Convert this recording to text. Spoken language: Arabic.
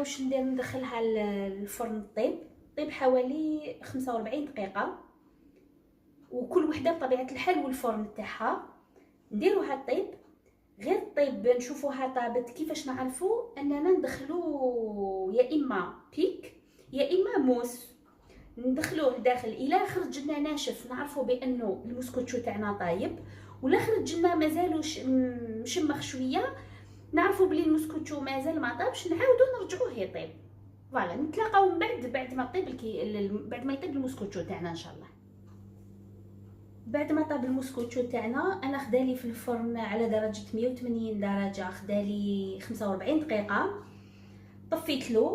واش ندير، ندخلها للفرن طيب حوالي 45 دقيقه، وكل وحده بطبيعه الحال والفرن تاعها. نديروها طيب، غير طيب نشوفوها طابت. كيفاش نعرفوا؟ اننا ندخلو يا اما بيك يا اما موس، ندخلوه داخل. الى خرج لنا ناشف نعرفوا بانه المسكوتشو تاعنا طايب، ولا خرج لنا مازالوش مشمخ شويه نعرفوا بلي المسكوتشو مازال ما طابش، نعاودو نرجعوه يطيب. فوالا نتلاقاو من بعد ما طيب بعد ما يطيب المسكوتشو تاعنا ان شاء الله. بعد ما طاب المسكوتشو تاعنا انا خدالي في الفرن على درجه 180 درجه، خدالي 45 دقيقه. طفيت له